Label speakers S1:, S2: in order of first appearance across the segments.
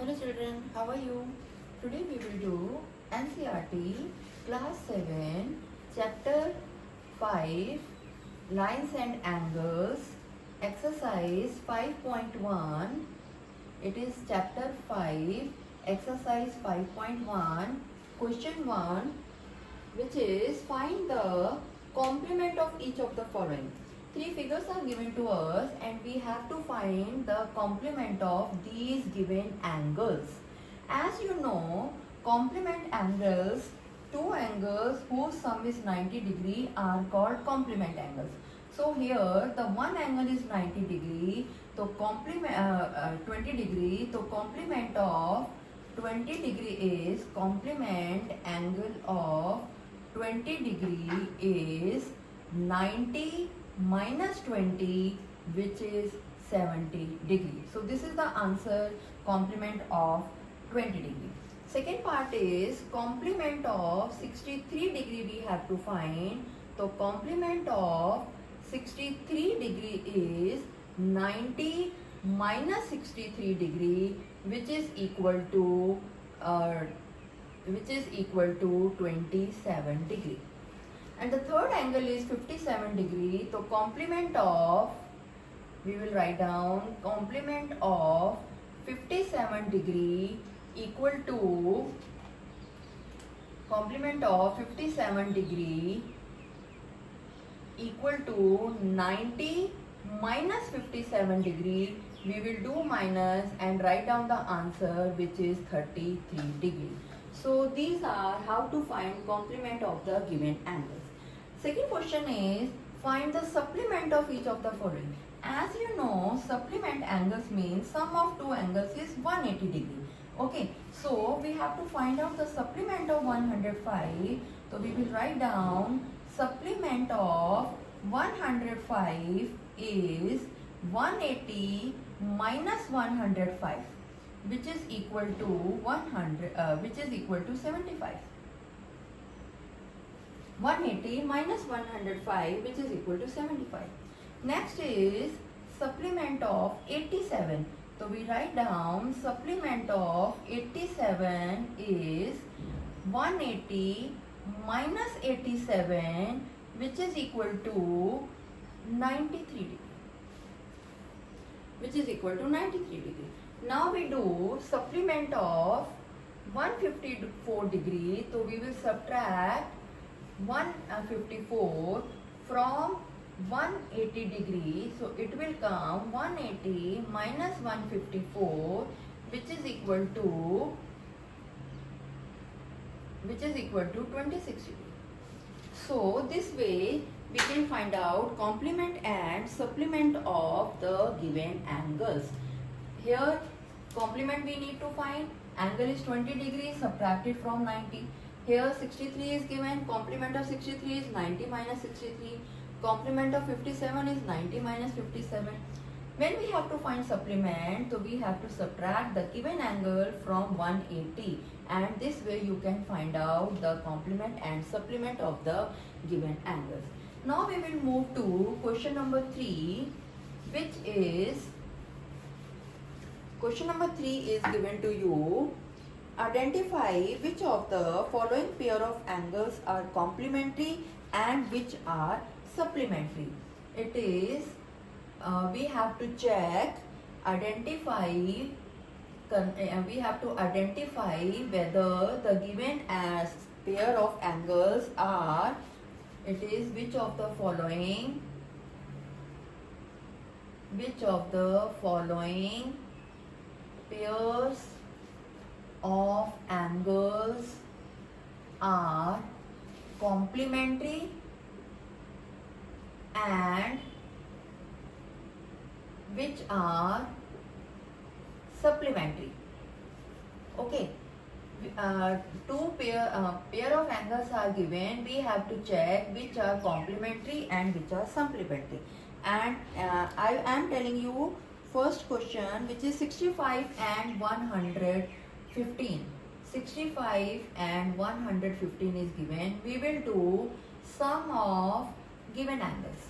S1: Hello children, how are you? Today we will do NCERT Class 7 Chapter 5 Lines and Angles Exercise 5.1. It is Chapter 5 Exercise 5.1 Question 1, which is find the complement of each of the following. Three figures are given to us and we have to find the complement of these given angles. As you know, complement angles, two angles whose sum is 90 degree are called complement angles. So here the one angle is 90 degree, so complement 20 degree, so complement of 20 degree is complement angle of 20 degree is 90 minus 20, which is 70 degree. So this is the answer, complement of 20 degree. Second part is complement of 63 degree we have to find. So complement of 63 degree is 90 minus 63 degree, which is equal to 27 degree. And the third angle is 57 degree. So complement of, we will write down complement of 57 degree equal to complement of 57 degree equal to 90 minus 57 degree. We will do minus and write down the answer, which is 33 degree. So these are how to find complement of the given angles. Second question is find the supplement of each of the following. As you know, supplement angles means sum of two angles is 180 degree. Okay, so we have to find out the supplement of 105. So we will write down supplement of 105 is 180 minus 105, which is equal to 75. 180 minus 105, which is equal to 75. Next is supplement of 87. So we write down supplement of 87 is 180 minus 87, which is equal to 93 degree. Which is equal to 93 degree. Now we do supplement of 154 degree. So we will subtract 154 from 180 degree. So it will come 180 minus 154, which is equal to 26 degree. So this way we can find out complement and supplement of the given angles. Here complement we need to find, angle is 20 degrees subtracted from 90. Here 63 is given, complement of 63 is 90 minus 63. Complement of 57 is 90 minus 57. When we have to find supplement, so we have to subtract the given angle from 180, and this way you can find out the complement and supplement of the given angles. Now we will move to question number 3, which is question number 3 is given to you. Identify which of the following pair of angles are complementary and which are supplementary. It is we have to check, we have to identify whether the given as pair of angles are, it is which of the following pairs of angles are complementary and which are supplementary. Okay, two pair of angles are given. We have to check which are complementary and which are supplementary. And I am telling you first question, which is 65 and 115. 65 and 115 is given. We will do sum of given angles.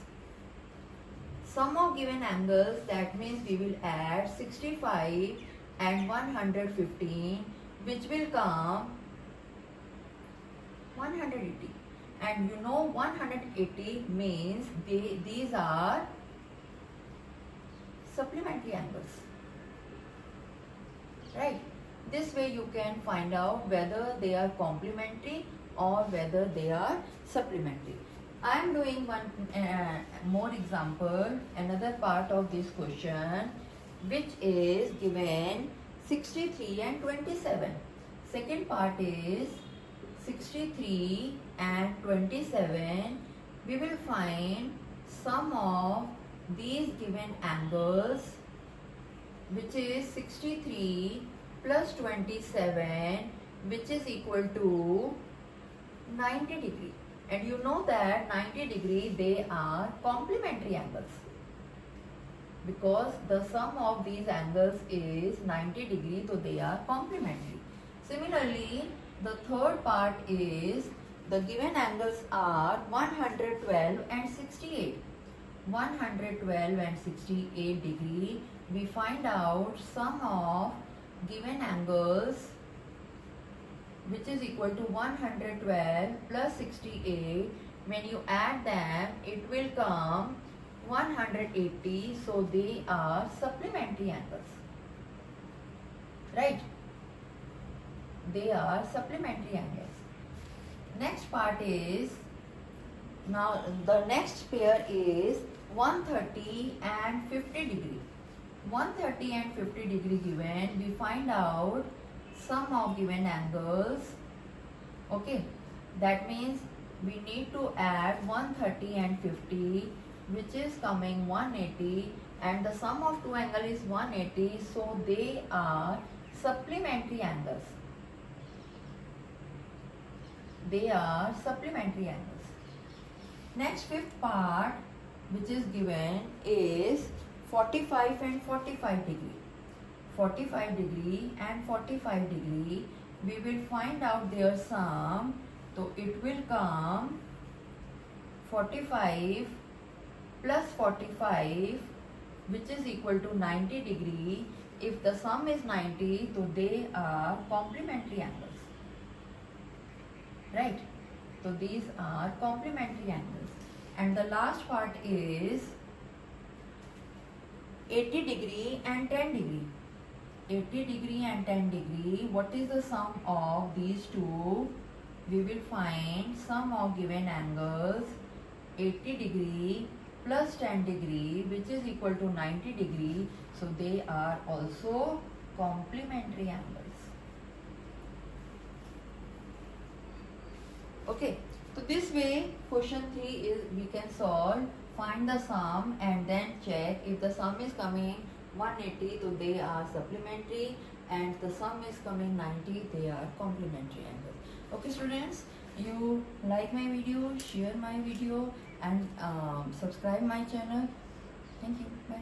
S1: Sum of given angles, that means we will add 65 and 115, which will come 180. And you know 180 means these are supplementary angles, right? This way you can find out whether they are complementary or whether they are supplementary. I am doing one more example, another part of this question, which is given 63 and 27. Second part is 63 and 27. We will find sum of these given angles, which is 63 plus 27, which is equal to 90 degree. And you know that 90 degree, they are complementary angles, because the sum of these angles is 90 degree, so they are complementary. Similarly, the third part is the given angles are 112 and 68. 112 and 68 degree. We find out sum of given angles, which is equal to 112 plus 68. When you add them, it will come 180. So they are supplementary angles, right? They are supplementary angles. Next part is, now the next pair is 130 and 50 degree. 130 and 50 degree given, we find out sum of given angles. Okay, that means we need to add 130 and 50, which is coming 180, and the sum of two angles is 180, so they are supplementary angles. They are supplementary angles. Next, fifth part, which is given, is 45 and 45 degree. 45 degree and 45 degree, we will find out their sum. So it will come 45 plus 45, which is equal to 90 degree. If the sum is 90, so they are complementary angles, right? So these are complementary angles. And the last part is 80 degree and 10 degree. 80 degree and 10 degree. What is the sum of these two? We will find sum of given angles 80 degree plus 10 degree, which is equal to 90 degree. So they are also complementary angles. Okay, so this way question 3 is we can solve, find the sum and then check if the sum is coming 180, so they are supplementary, and the sum is coming 90, they are complementary angles. Okay students, you like my video, share my video and subscribe my channel. Thank you. Bye.